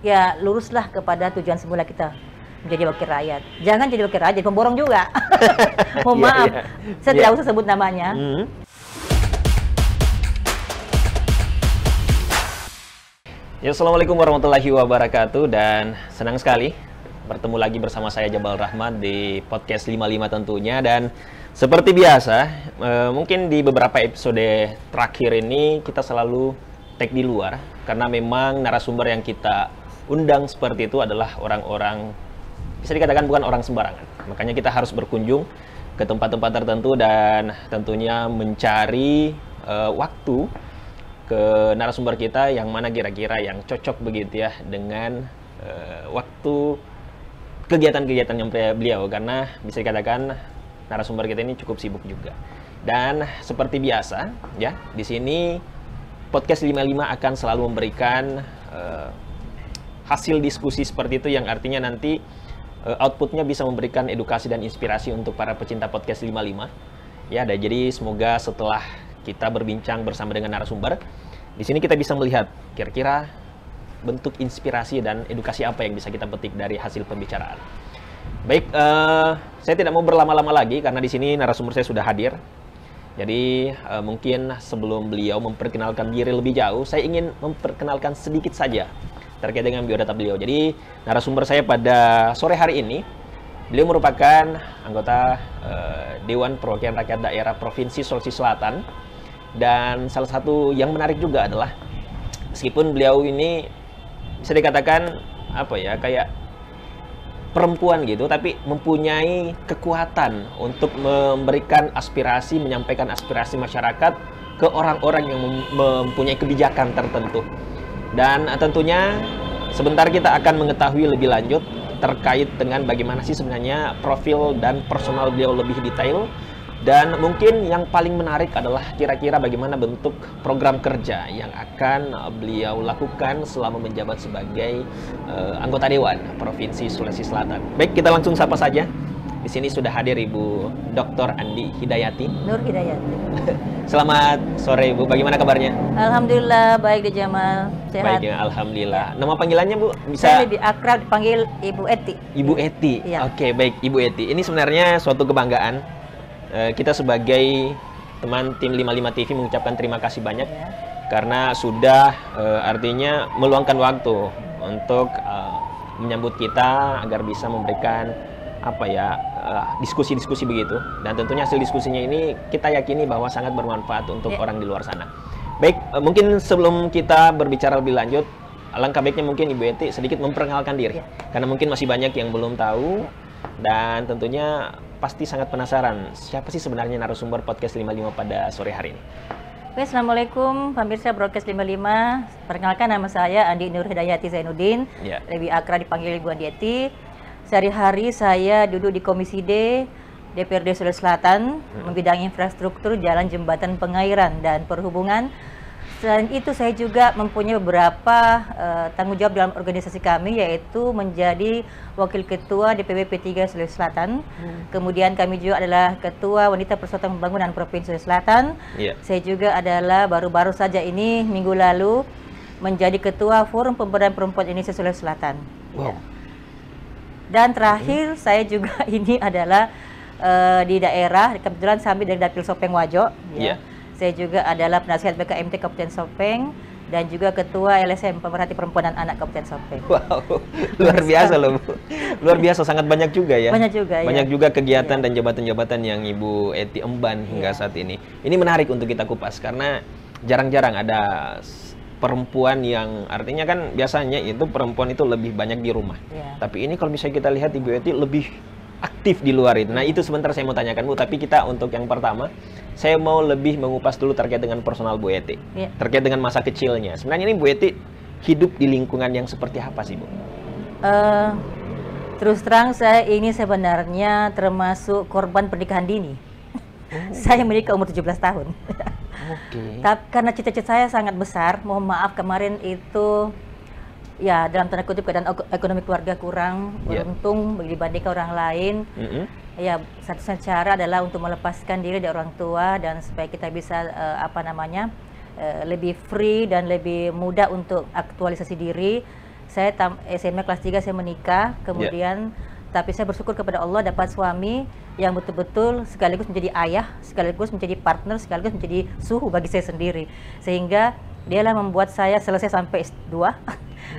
ya luruslah kepada tujuan semula kita, menjadi wakil rakyat. Jangan jadi wakil rakyat, jadi pemborong juga. Mohon maaf, saya tidak usah sebut namanya. Ya, Assalamualaikum warahmatullahi wabarakatuh, dan senang sekali bertemu lagi bersama saya Jabal Rahmat di podcast 55 tentunya. Dan seperti biasa, mungkin di beberapa episode terakhir ini kita selalu take di luar, karena memang narasumber yang kita undang seperti itu adalah orang-orang, bisa dikatakan bukan orang sembarangan. Makanya kita harus berkunjung ke tempat-tempat tertentu dan tentunya mencari waktu ke narasumber kita yang mana kira-kira yang cocok begitu ya dengan waktu kegiatan-kegiatan yang beliau, karena bisa dikatakan narasumber kita ini cukup sibuk juga. Dan seperti biasa ya, di sini podcast 55 akan selalu memberikan hasil diskusi seperti itu, yang artinya nanti outputnya bisa memberikan edukasi dan inspirasi untuk para pecinta podcast 55 ya. Dan jadi semoga setelah kita berbincang bersama dengan narasumber, di sini kita bisa melihat kira-kira bentuk inspirasi dan edukasi apa yang bisa kita petik dari hasil pembicaraan. Baik, saya tidak mau berlama-lama lagi karena di sini narasumber saya sudah hadir. Jadi mungkin sebelum beliau memperkenalkan diri lebih jauh, saya ingin memperkenalkan sedikit saja terkait dengan biodata beliau. Jadi narasumber saya pada sore hari ini, beliau merupakan anggota Dewan Perwakilan Rakyat Daerah Provinsi Sulawesi Selatan. Dan salah satu yang menarik juga adalah, meskipun beliau ini bisa dikatakan apa ya, kayak perempuan gitu, tapi mempunyai kekuatan untuk memberikan aspirasi, menyampaikan aspirasi masyarakat ke orang-orang yang mempunyai kebijakan tertentu. Dan tentunya sebentar kita akan mengetahui lebih lanjut terkait dengan bagaimana sih sebenarnya profil dan personal beliau lebih detail. Dan mungkin yang paling menarik adalah kira-kira bagaimana bentuk program kerja yang akan beliau lakukan selama menjabat sebagai anggota Dewan Provinsi Sulawesi Selatan. Baik, kita langsung sapa saja. Di sini sudah hadir Ibu Dr. Andi Hidayati. Nur Hidayati. Selamat sore Ibu, bagaimana kabarnya? Alhamdulillah, baik di Jamal, sehat. Baik ya, Alhamdulillah. Nama panggilannya Bu? Bisa? Saya lebih akrab dipanggil Ibu Eti. Ibu Eti, Ya. Oke, baik Ibu Eti. Ini sebenarnya suatu kebanggaan. Kita sebagai teman tim 55 TV mengucapkan terima kasih banyak karena sudah artinya meluangkan waktu untuk menyambut kita agar bisa memberikan apa ya, diskusi-diskusi begitu. Dan tentunya hasil diskusinya ini kita yakini bahwa sangat bermanfaat untuk orang di luar sana. Baik, mungkin sebelum kita berbicara lebih lanjut, alangkah baiknya mungkin Ibu Eti sedikit memperkenalkan diri, karena mungkin masih banyak yang belum tahu dan tentunya pasti sangat penasaran siapa sih sebenarnya narasumber podcast 55 pada sore hari ini. Oke, Assalamualaikum pemirsa Broadcast 55. Perkenalkan, nama saya Andi Nur Hidayati Zainuddin, lebih akrab dipanggil Ibu Andi Eti. Sehari-hari saya duduk di Komisi D DPRD Sulawesi Selatan, membidangi infrastruktur, jalan, jembatan, pengairan, dan perhubungan. Selain itu saya juga mempunyai beberapa tanggung jawab dalam organisasi kami, yaitu menjadi Wakil Ketua DPW P3 Sulawesi Selatan. Kemudian kami juga adalah Ketua Wanita Persatuan Pembangunan Provinsi Sulawesi Selatan. Saya juga adalah baru-baru saja ini minggu lalu menjadi Ketua Forum Pemberdayaan Perempuan Indonesia Sulawesi Selatan. Dan terakhir saya juga ini adalah di daerah, kebetulan sambil dari Dapil Sopeng Wajo. Saya juga adalah penasihat BKMT Kabupaten Sopeng dan juga Ketua LSM Pemerhati Perempuan dan Anak Kabupaten Sopeng. Wow, luar biasa loh Bu. Luar biasa, sangat banyak juga ya. Banyak juga, banyak juga kegiatan dan jabatan-jabatan yang Ibu Eti emban hingga saat ini. Ini menarik untuk kita kupas karena jarang-jarang ada perempuan yang artinya kan biasanya itu perempuan itu lebih banyak di rumah. Tapi ini kalau misalnya kita lihat Ibu Eti lebih aktif di luar itu. Nah, itu sebentar saya mau tanyakan Bu, tapi kita untuk yang pertama saya mau lebih mengupas dulu terkait dengan personal Bu Eti. Terkait dengan masa kecilnya. Sebenarnya ini Bu Eti hidup di lingkungan yang seperti apa sih Bu? Terus terang saya ini sebenarnya termasuk korban pernikahan dini. Saya menikah umur 17 tahun. Karena cita-cita saya sangat besar, mohon maaf kemarin itu ya dalam tanda kutip keadaan ekonomi keluarga kurang beruntung dibandingkan orang lain. Ya, satu-satunya cara adalah untuk melepaskan diri dari orang tua dan supaya kita bisa lebih free dan lebih mudah untuk aktualisasi diri. Saya SMA kelas 3 saya menikah, kemudian tapi saya bersyukur kepada Allah dapat suami yang betul-betul sekaligus menjadi ayah, sekaligus menjadi partner, sekaligus menjadi suhu bagi saya sendiri. Sehingga dialah membuat saya selesai sampai S2.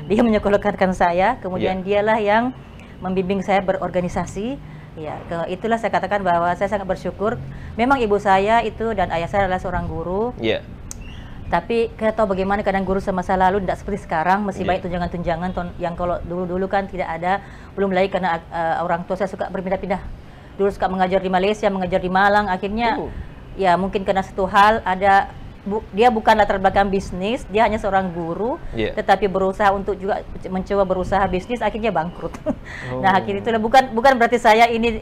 Dia menyekolahkan saya, kemudian dialah yang membimbing saya berorganisasi. Ya, itulah saya katakan bahwa saya sangat bersyukur. Memang ibu saya itu dan ayah saya adalah seorang guru. Tapi kita tahu bagaimana kadang guru semasa lalu tidak seperti sekarang, masih banyak tunjangan-tunjangan yang kalau dulu-dulu kan tidak ada. Belum lagi karena orang tua saya suka berpindah-pindah. Dulu suka mengajar di Malaysia, mengajar di Malang, akhirnya ya mungkin karena satu hal ada dia bukan latar belakang bisnis, dia hanya seorang guru, tetapi berusaha untuk juga mencoba berusaha bisnis, akhirnya bangkrut. Nah, akhirnya itulah bukan berarti saya ini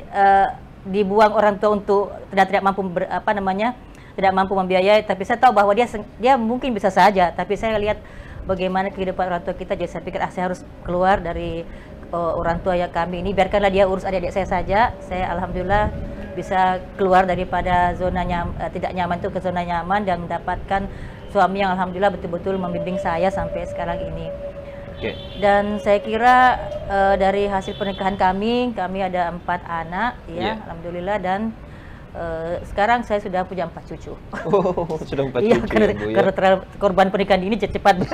dibuang orang tua untuk tidak mampu tidak mampu membiayai, tapi saya tahu bahwa dia mungkin bisa saja, tapi saya lihat bagaimana kehidupan orang tua kita, jadi saya pikir saya harus keluar dari orang tua yang kami ini, biarkanlah dia urus adik-adik saya saja. Saya alhamdulillah bisa keluar daripada zona tidak nyaman itu ke zona nyaman dan mendapatkan suami yang alhamdulillah betul-betul membimbing saya sampai sekarang ini. Dan saya kira dari hasil pernikahan kami ada 4 anak, ya alhamdulillah, dan sekarang saya sudah punya 4 cucu. Sudah 4 cucu karena, ya, Bu, ya? Karena korban pernikahan ini cepat.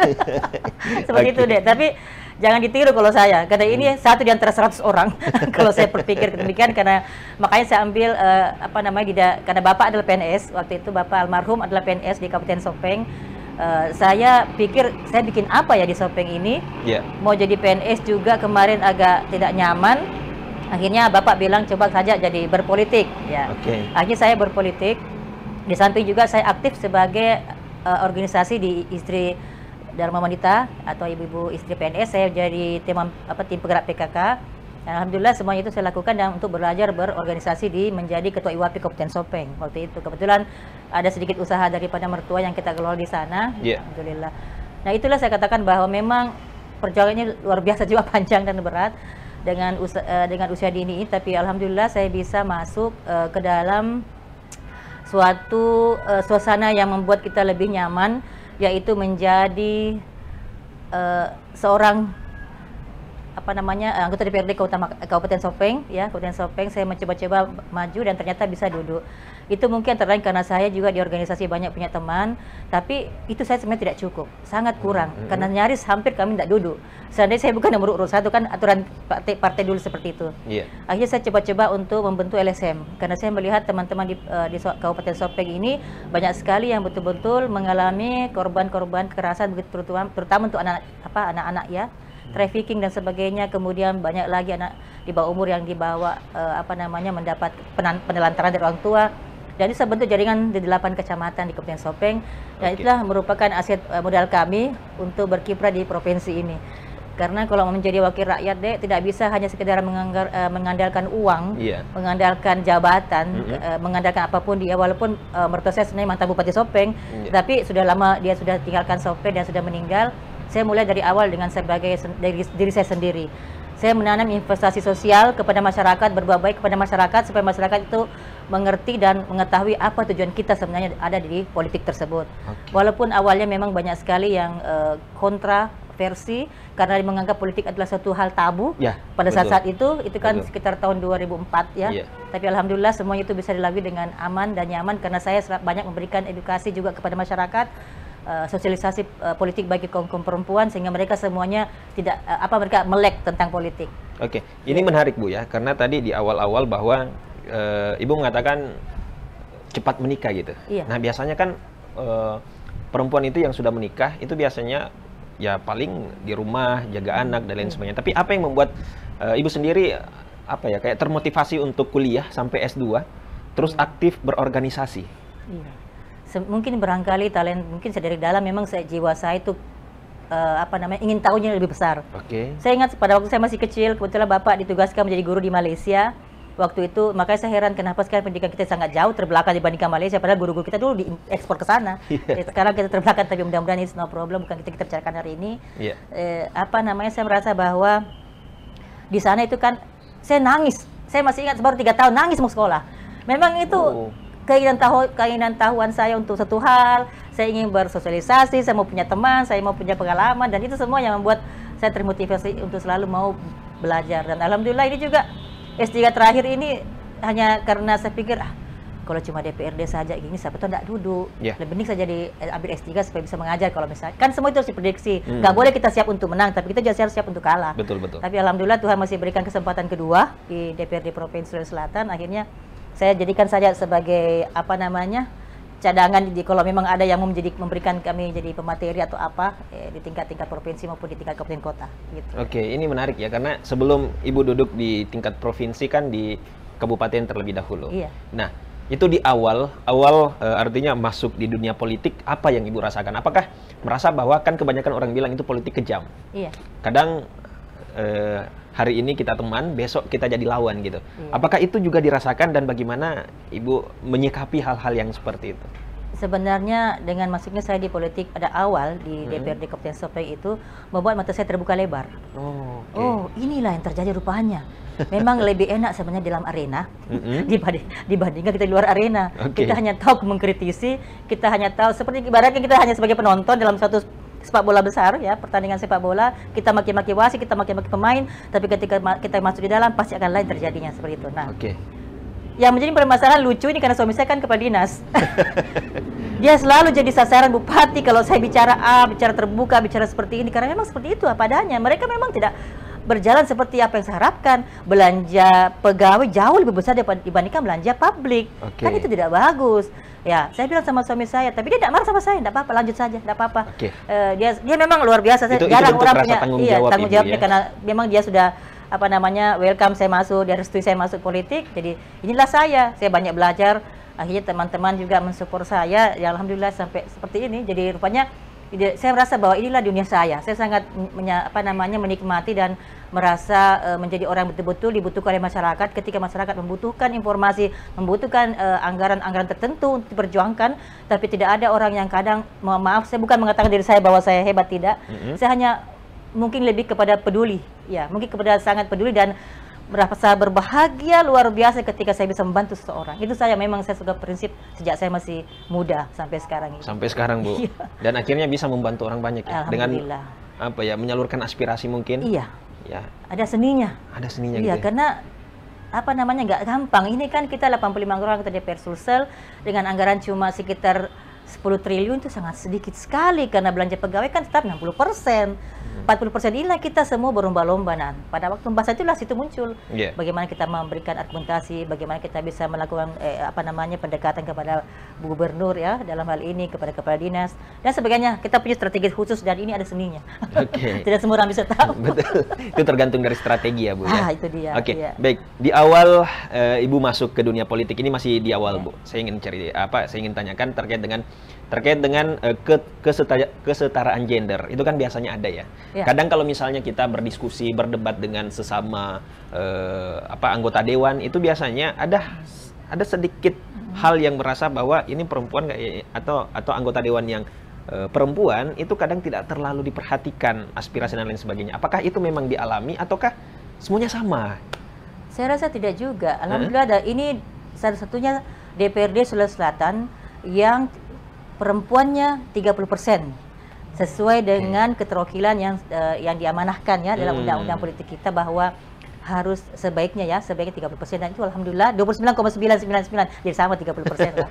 Seperti itu deh. Tapi jangan ditiru kalau saya, karena ini satu di antara 100 orang. Kalau saya berpikir demikian, karena makanya saya ambil karena Bapak adalah PNS, waktu itu Bapak almarhum adalah PNS di Kabupaten Sopeng. Saya pikir saya bikin apa ya di Sopeng ini? Mau jadi PNS juga kemarin agak tidak nyaman. Akhirnya Bapak bilang coba saja jadi berpolitik, ya. Akhirnya saya berpolitik. Di samping juga saya aktif sebagai organisasi di Istri Dharma Wanita atau ibu-ibu istri PNS. Saya jadi tim penggerak PKK. Dan alhamdulillah semuanya itu saya lakukan dan untuk belajar berorganisasi menjadi ketua IWAPI Kabupaten Sopeng. Waktu itu kebetulan ada sedikit usaha daripada mertua yang kita kelola di sana. Alhamdulillah. Nah, itulah saya katakan bahwa memang perjalanannya luar biasa juga panjang dan berat. Dengan usia dini, tapi alhamdulillah saya bisa masuk ke dalam suatu suasana yang membuat kita lebih nyaman, yaitu menjadi seorang anggota DPRD Kabupaten Sopeng, ya. Kabupaten Sopeng saya mencoba-coba maju dan ternyata bisa duduk. Itu mungkin terlain karena saya juga di organisasi banyak punya teman, tapi itu saya sebenarnya tidak cukup, sangat kurang, karena nyaris hampir kami tidak duduk. Seandainya saya bukan nomor urut 1, kan aturan partai dulu seperti itu. Akhirnya saya coba-coba untuk membentuk LSM, karena saya melihat teman-teman di Kabupaten Sopeng ini banyak sekali yang betul-betul mengalami korban-korban kekerasan, terutama untuk anak-anak ya, trafficking dan sebagainya. Kemudian banyak lagi anak di bawah umur yang dibawa mendapat penelantaran dari orang tua. Jadi saya bentuk jaringan di 8 kecamatan di Kabupaten Sopeng, dan itulah merupakan aset modal kami untuk berkiprah di provinsi ini. Karena kalau menjadi wakil rakyat, tidak bisa hanya sekedar mengandalkan uang, mengandalkan jabatan, mengandalkan apapun dia. Walaupun mertua saya sebenarnya mantan Bupati Sopeng, tapi sudah lama dia sudah tinggalkan Sopeng dan sudah meninggal. Saya mulai dari awal dengan sebagai diri saya sendiri. Saya menanam investasi sosial kepada masyarakat, berbuat baik kepada masyarakat supaya masyarakat itu mengerti dan mengetahui apa tujuan kita sebenarnya ada di politik tersebut. Walaupun awalnya memang banyak sekali yang kontroversi karena menganggap politik adalah suatu hal tabu pada saat itu kan sekitar tahun 2004 ya. Tapi alhamdulillah semuanya itu bisa dilalui dengan aman dan nyaman karena saya banyak memberikan edukasi juga kepada masyarakat. Sosialisasi politik bagi kaum perempuan sehingga mereka semuanya tidak mereka melek tentang politik. Ini menarik Bu ya, karena tadi di awal-awal bahwa Ibu mengatakan cepat menikah gitu. Nah, biasanya kan perempuan itu yang sudah menikah itu biasanya ya paling di rumah jaga anak dan lain sebagainya. Tapi apa yang membuat Ibu sendiri kayak termotivasi untuk kuliah sampai S2 terus aktif berorganisasi? Mungkin barangkali mungkin dari dalam memang jiwa saya itu ingin tahunya lebih besar. Saya ingat pada waktu saya masih kecil, kebetulan Bapak ditugaskan menjadi guru di Malaysia. Waktu itu makanya saya heran kenapa sekarang pendidikan kita sangat jauh terbelakang dibandingkan Malaysia, padahal guru-guru kita dulu diekspor ke sana. Sekarang kita terbelakang, tapi mudah-mudahan it's no problem, bukan kita bicarakan hari ini. Saya merasa bahwa di sana itu kan saya nangis. Saya masih ingat baru 3 tahun nangis mau sekolah. Memang itu keinginan tahuan saya untuk satu hal, saya ingin bersosialisasi, saya mau punya teman, saya mau punya pengalaman, dan itu semua yang membuat saya termotivasi untuk selalu mau belajar. Dan alhamdulillah ini juga S3 terakhir ini hanya karena saya pikir kalau cuma DPRD saja gini siapa tahu tidak duduk. Lebih baik saya jadi ambil S3 supaya bisa mengajar. Kalau misalnya kan semua itu harus diprediksi. Nggak boleh kita siap untuk menang, tapi kita juga harus siap untuk kalah. Betul. Tapi alhamdulillah Tuhan masih berikan kesempatan kedua di DPRD Provinsi Sulawesi Selatan. Akhirnya saya jadikan saja sebagai cadangan kalau memang ada yang memberikan kami jadi pemateri atau apa di tingkat provinsi maupun di tingkat kabupaten kota. Gitu. Oke, ini menarik ya karena sebelum Ibu duduk di tingkat provinsi kan di kabupaten terlebih dahulu. Iya. Nah, itu di awal artinya masuk di dunia politik, apa yang Ibu rasakan? Apakah merasa bahwa kan kebanyakan orang bilang itu politik kejam? Iya. Kadang hari ini kita teman, besok kita jadi lawan gitu. Iya. Apakah itu juga dirasakan dan bagaimana Ibu menyikapi hal-hal yang seperti itu? Sebenarnya dengan masuknya saya di politik pada awal di DPRD Kabupaten Sopeng itu membuat mata saya terbuka lebar. Oh, inilah yang terjadi rupanya. Memang lebih enak sebenarnya dalam arena dibandingkan kita di luar arena. Kita hanya tahu mengkritisi, kita hanya tahu seperti ibaratnya kita hanya sebagai penonton dalam suatu sepak bola besar ya, pertandingan sepak bola, kita maki-maki wasit, kita maki-maki pemain, tapi ketika kita masuk di dalam pasti akan lain terjadinya seperti itu. Nah, yang menjadi permasalahan lucu ini karena suami saya kan kepala dinas. Dia selalu jadi sasaran bupati kalau saya bicara bicara terbuka, bicara seperti ini karena memang seperti itu apa adanya. Mereka memang tidak berjalan seperti apa yang saya harapkan. Belanja pegawai jauh lebih besar dibandingkan belanja publik. Kan itu tidak bagus. Ya, saya bilang sama suami saya, tapi dia tidak marah sama saya, tidak apa-apa, lanjut saja, tidak apa-apa. Dia memang luar biasa. Jarang orang punya tanggung jawabnya karena memang dia sudah welcome saya masuk, dia restui saya masuk politik. Jadi inilah saya banyak belajar. Akhirnya teman-teman juga mensupport saya. Ya alhamdulillah sampai seperti ini. Jadi rupanya saya merasa bahwa inilah dunia saya. Saya sangat menikmati dan merasa menjadi orang betul-betul dibutuhkan oleh masyarakat ketika masyarakat membutuhkan informasi, membutuhkan anggaran-anggaran tertentu untuk diperjuangkan, tapi tidak ada orang yang kadang, maaf, saya bukan mengatakan diri saya bahwa saya hebat, tidak. Saya hanya mungkin lebih kepada peduli, ya, mungkin kepada sangat peduli dan merasa berbahagia luar biasa ketika saya bisa membantu seseorang. Itu memang saya suka prinsip sejak saya masih muda sampai sekarang ini. Sampai sekarang, Bu. Dan akhirnya bisa membantu orang banyak ya. Dengan menyalurkan aspirasi mungkin. Iya. Ya. Ada seninya. Ada seninya iya, gitu. Karena nggak gampang. Ini kan kita 85 orang kita DPR Sulsel dengan anggaran cuma sekitar 10 triliun itu sangat sedikit sekali karena belanja pegawai kan tetap 60%. 40% inilah kita semua berlomba-lomba. Pada waktu pembahasan itulah situ muncul bagaimana kita memberikan argumentasi, bagaimana kita bisa melakukan pendekatan kepada gubernur ya dalam hal ini, kepada kepala dinas dan sebagainya. Kita punya strategi khusus dan ini ada seninya. Tidak semua orang bisa tahu. Betul. Itu tergantung dari strategi ya, Bu ya. Itu dia. Baik. Di awal Ibu masuk ke dunia politik ini masih di awal, Bu. Saya ingin saya ingin tanyakan terkait dengan kesetaraan gender. Itu kan biasanya ada ya. Kadang kalau misalnya kita berdiskusi, berdebat dengan sesama anggota dewan, itu biasanya ada sedikit hal yang merasa bahwa ini perempuan atau anggota dewan yang perempuan itu kadang tidak terlalu diperhatikan aspirasi dan lain sebagainya. Apakah itu memang dialami ataukah semuanya sama? Saya rasa tidak juga. Alhamdulillah ini salah satunya DPRD Sulawesi Selatan yang perempuannya 30%. Sesuai dengan keterwakilan yang diamanahkan ya dalam undang-undang politik kita bahwa harus sebaiknya 30%, dan itu alhamdulillah 29,999 jadi sama 30% lah.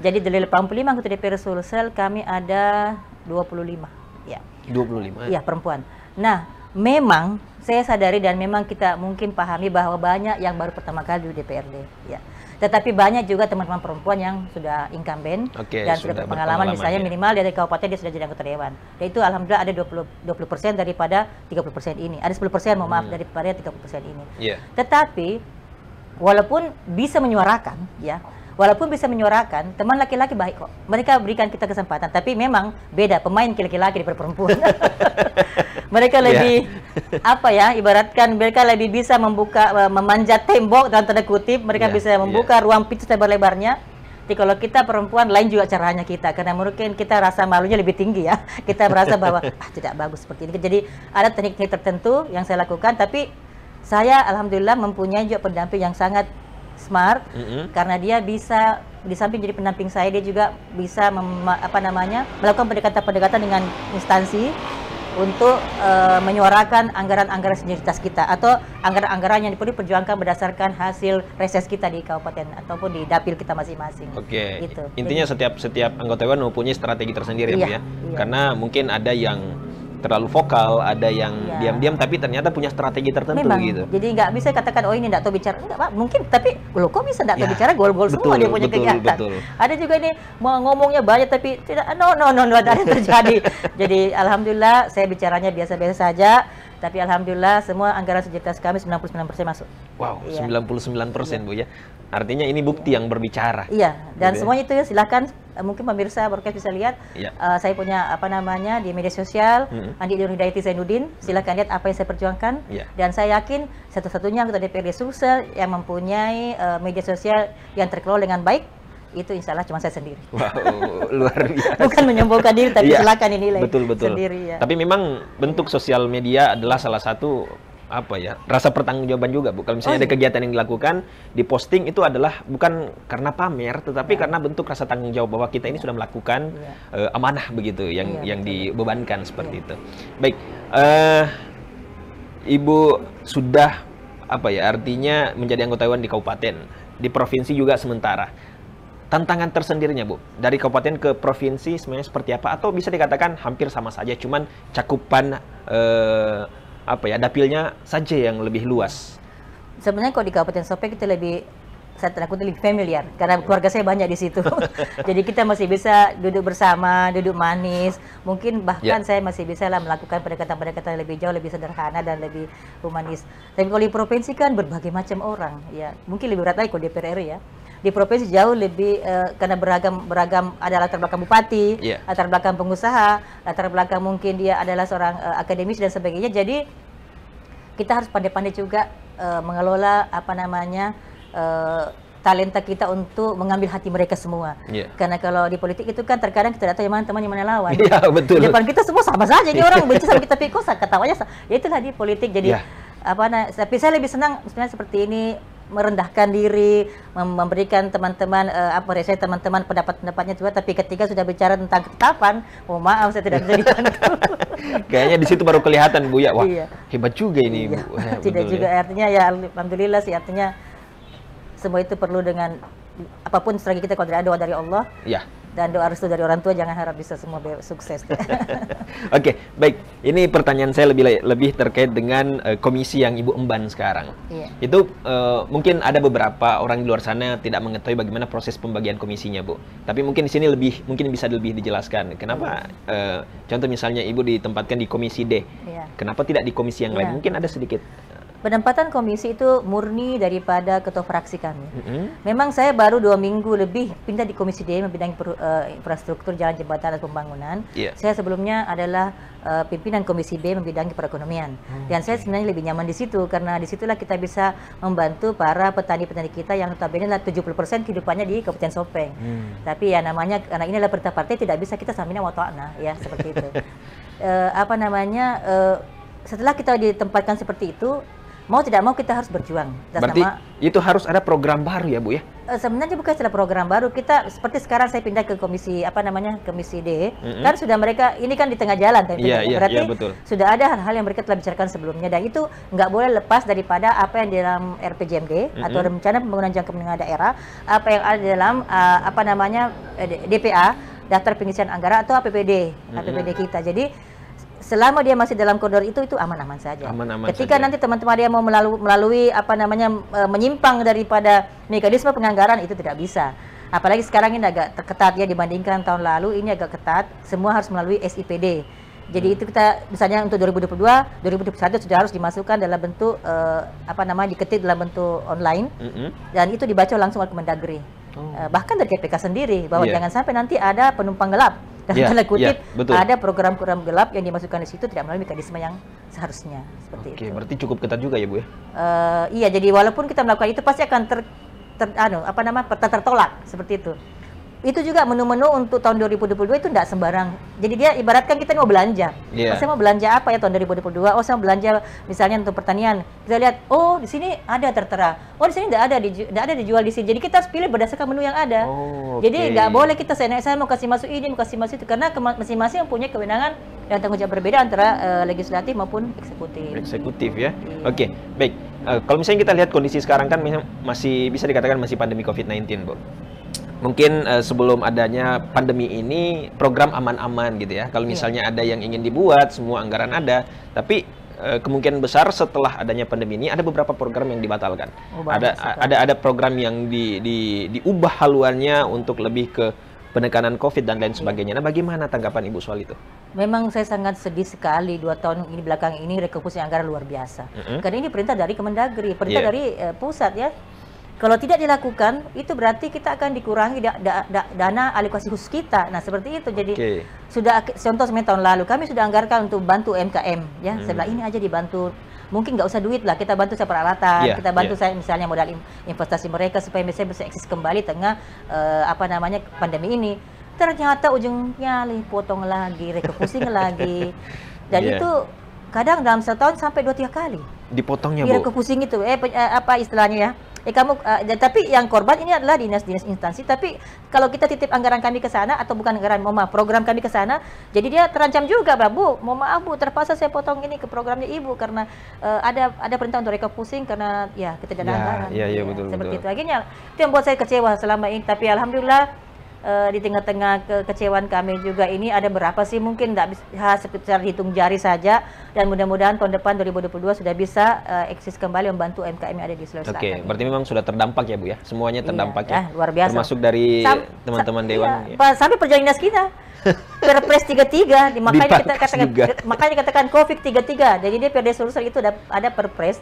Jadi dari 85 anggota DPR Sulsel kami ada 25 ya. 25 ya perempuan. Nah, memang saya sadari dan memang kita mungkin pahami bahwa banyak yang baru pertama kali di DPRD ya. Tetapi banyak juga teman-teman perempuan yang sudah incumbent dan sudah berpengalaman, misalnya minimal dari kabupaten dia sudah jadi anggota dewan. Dan itu alhamdulillah ada 20% daripada 30% ini. Ada 10% daripada 30% ini. Tetapi walaupun bisa menyuarakan teman laki-laki baik kok. Mereka berikan kita kesempatan, tapi memang beda pemain laki-laki daripada perempuan. Mereka lebih ibaratkan mereka lebih bisa memanjat tembok dalam tanda kutip, mereka bisa membuka ruang pintu lebar-lebarnya. Jadi kalau kita perempuan lain juga caranya kita, karena mungkin kita rasa malunya lebih tinggi ya. Kita merasa bahwa tidak bagus seperti ini. Jadi ada teknik-teknik tertentu yang saya lakukan, tapi saya alhamdulillah mempunyai juga pendamping yang sangat smart, karena dia bisa di samping jadi pendamping saya, dia juga bisa melakukan pendekatan-pendekatan dengan instansi untuk menyuarakan anggaran-anggaran senioritas kita atau anggaran-anggaran yang perlu diperjuangkan berdasarkan hasil reses kita di kabupaten ataupun di dapil kita masing-masing. Oke. Gitu. Intinya setiap anggota dewan mempunyai strategi tersendiri, Bu ya. Karena mungkin ada yang terlalu vokal, ada yang diam-diam tapi ternyata punya strategi tertentu. Memang, gitu. Jadi nggak bisa katakan oh ini nggak tahu bicara, enggak Pak, mungkin tapi lo kok bisa nggak tahu bicara, gol-gol semua dia punya kegiatan. Ada juga ini mau ngomongnya banyak tapi tidak, no ada yang terjadi. Jadi alhamdulillah saya bicaranya biasa-biasa saja. Tapi alhamdulillah semua anggaran senioritas kami 99% masuk. Wow, 99% Bu ya. Artinya ini bukti yang berbicara. Iya, dan gitu semuanya itu ya silakan mungkin pemirsa broadcast bisa lihat. Saya punya di media sosial Andi Nur Hidayati Zainuddin. Silakan lihat apa yang saya perjuangkan. Dan saya yakin satu-satunya anggota DPRD Sulsel yang mempunyai media sosial yang terkelola dengan baik itu insya Allah cuma saya sendiri. Wow, luar biasa. Bukan menyombongkan diri, tapi silakan dinilai sendiri. Tapi memang bentuk sosial media adalah salah satu rasa pertanggungjawaban juga, Bu. Kalau misalnya ada kegiatan yang dilakukan, diposting itu adalah bukan karena pamer, tetapi karena bentuk rasa tanggung jawab bahwa kita ini sudah melakukan amanah begitu, yang dibebankan seperti itu. Baik, Ibu sudah artinya menjadi anggota dewan di kabupaten, di provinsi juga sementara. Tantangan tersendirinya, Bu, dari kabupaten ke provinsi sebenarnya seperti apa? Atau bisa dikatakan hampir sama saja, cuman cakupan dapilnya saja yang lebih luas. Sebenarnya kalau di Kabupaten Sopeng kita lebih familiar karena keluarga saya banyak di situ. Jadi kita masih bisa duduk bersama, duduk manis. Mungkin bahkan saya masih bisa lah melakukan pendekatan-pendekatan lebih jauh, lebih sederhana dan lebih humanis. Tapi kalau di provinsi kan berbagai macam orang, ya mungkin lebih berat lagi kalau DPR RI ya. Di provinsi jauh lebih karena beragam ada latar belakang bupati, latar belakang pengusaha, latar belakang mungkin dia adalah seorang akademis dan sebagainya. Jadi kita harus pandai-pandai juga mengelola talenta kita untuk mengambil hati mereka semua. Karena kalau di politik itu kan terkadang kita tidak tahu yang mana teman, yang mana lawan. Betul. Di depan kita semua sama saja, ini orang benci sama kita, tapi kok ketawanya. Ya itulah di politik. Jadi tapi saya lebih senang sebenarnya seperti ini, merendahkan diri, memberikan teman-teman apresiasi teman-teman pendapat-pendapatnya juga, tapi ketika sudah bicara tentang ketetapan, maaf saya tidak bisa dibantu. Kayaknya di situ baru kelihatan, Bu ya, wah hebat juga ini, Bu. Tidak juga artinya ya alhamdulillah sih, artinya semua itu perlu dengan apapun strategi kita, kalau tidak ada doa dari Allah. Dan doa restu dari orang tua, jangan harap bisa semua sukses. Oke, baik. Ini pertanyaan saya lebih terkait dengan komisi yang Ibu emban sekarang. Itu mungkin ada beberapa orang di luar sana tidak mengetahui bagaimana proses pembagian komisinya, Bu. Tapi mungkin di sini mungkin bisa lebih dijelaskan. Kenapa? Contoh misalnya Ibu ditempatkan di komisi D. Kenapa tidak di komisi yang lain? Mungkin ada sedikit. Penempatan komisi itu murni daripada ketua fraksi kami. Memang saya baru 2 minggu lebih pindah di komisi D, membidangi infrastruktur, jalan, jembatan, dan pembangunan. Saya sebelumnya adalah pimpinan komisi B, membidangi perekonomian. Dan saya sebenarnya lebih nyaman di situ, karena disitulah kita bisa membantu para petani-petani kita yang notabene 70% kehidupannya di Kabupaten Sopeng. Tapi ya namanya, karena ini adalah perintah partai, tidak bisa kita samina wa ta'na, ya seperti itu. Setelah kita ditempatkan seperti itu, mau tidak mau kita harus berjuang. Berarti itu harus ada program baru ya, Bu ya? Sebenarnya bukan istilah program baru. Kita seperti sekarang saya pindah ke komisi komisi D. Kan sudah mereka ini kan di tengah jalan, berarti betul. Sudah ada hal-hal yang mereka telah bicarakan sebelumnya, dan itu nggak boleh lepas daripada apa yang di dalam RPJMD atau rencana pembangunan jangka menengah daerah, apa yang ada dalam DPA, daftar pengisian anggaran, atau APBD kita. Jadi selama dia masih dalam koridor itu aman-aman saja. Ketika nanti teman-teman dia mau melalui menyimpang daripada mekanisme penganggaran, itu tidak bisa. Apalagi sekarang ini agak ketat ya dibandingkan tahun lalu, ini agak ketat. Semua harus melalui SIPD. Jadi itu kita misalnya untuk 2022, 2021 sudah harus dimasukkan dalam bentuk diketik dalam bentuk online, dan itu dibaca langsung oleh Kemendagri. Bahkan dari KPK sendiri bahwa jangan sampai nanti ada penumpang gelap. Dan tanda kutip ada program-program gelap yang dimasukkan di situ tidak melalui mekanisme yang seharusnya, seperti itu. Berarti cukup ketat juga ya, Bu ya? Iya, jadi walaupun kita melakukan itu pasti akan tertolak seperti itu. itu juga menu-menu untuk tahun 2022 itu enggak sembarang. Jadi dia ibaratkan kita mau belanja. Oh, saya mau belanja apa ya tahun 2022? Oh, saya mau belanja misalnya untuk pertanian. Kita lihat, oh di sini ada tertera. Oh di sini enggak ada dijual di sini. Jadi kita harus pilih berdasarkan menu yang ada. Jadi nggak boleh kita saya mau kasih masuk ini, mau kasih masuk itu, karena masing-masing mempunyai kewenangan dan tanggung jawab berbeda antara legislatif maupun eksekutif. Eksekutif ya. Oke, baik. Kalau misalnya kita lihat kondisi sekarang kan masih bisa dikatakan masih pandemi COVID-19, Bu. Mungkin sebelum adanya pandemi ini program aman-aman gitu ya. Kalau misalnya ada yang ingin dibuat, semua anggaran ada, tapi kemungkinan besar setelah adanya pandemi ini ada beberapa program yang dibatalkan. Ada program yang diubah haluannya untuk lebih ke penekanan COVID dan lain sebagainya. Nah, bagaimana tanggapan Ibu soal itu? Memang saya sangat sedih sekali 2 tahun ini belakang ini rekomposisi anggaran luar biasa. Karena ini perintah dari Kemendagri, perintah dari pusat ya. Kalau tidak dilakukan, itu berarti kita akan dikurangi dana alokasi khusus kita. Nah, seperti itu. Jadi sudah contoh tahun lalu kami sudah anggarkan untuk bantu UMKM ya. Sebelah ini aja dibantu. Mungkin nggak usah duit lah, kita bantu saya peralatan, kita bantu saya misalnya modal investasi mereka supaya bisa eksis kembali tengah pandemi ini. Ternyata ujungnya potong lagi, refocusing lagi. Dan itu kadang dalam setahun sampai 2-3 kali. Dipotongnya, Bu. Refocusing itu apa istilahnya ya? Tapi yang korban ini adalah dinas-dinas instansi. Tapi kalau kita titip anggaran kami ke sana atau bukan anggaran, program kami ke sana, jadi dia terancam juga, Bu. Mohon maaf, Bu, terpaksa saya potong ini ke programnya Ibu karena ada perintah untuk refocusing karena ya kita tidak ada anggaran. Betul, seperti itu. Akhirnya itu yang buat saya kecewa selama ini. Tapi alhamdulillah di tengah-tengah kekecewaan kami juga ini ada berapa sih, mungkin tidak bisa secara hitung jari saja, dan mudah-mudahan tahun depan 2022 sudah bisa eksis kembali membantu UMKM yang ada di Sulawesi Selatan. Berarti memang sudah terdampak ya, Bu ya, semuanya terdampak ya, luar biasa. Termasuk dari teman-teman Dewan. Sampai perjalanan dinas kita. Perpres 33, makanya katakan COVID 33. Jadi dia Perda Sulsel itu ada perpres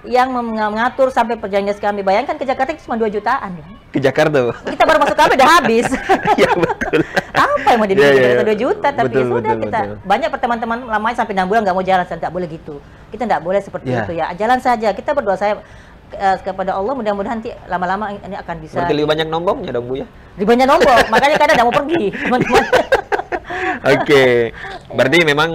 yang mengatur sampai perjalanan kami. Bayangkan ke Jakarta itu cuma 2 jutaan. Ke Jakarta. Kita baru masuk kami udah habis. Iya, betul. Apa yang mau jadi 2 juta? Tapi sudah kita banyak teman-teman lamanya sampai 6 bulan nggak mau jalan, tidak boleh gitu. Kita tidak boleh seperti itu ya. Jalan saja. Kita berdoa saya kepada Allah, mudah-mudahan nanti lama-lama ini akan bisa. Berarti lebih banyak nombongnya dong, Bu ya? Lebih banyak nombong, makanya kadang tidak mau pergi, teman-teman. Berarti memang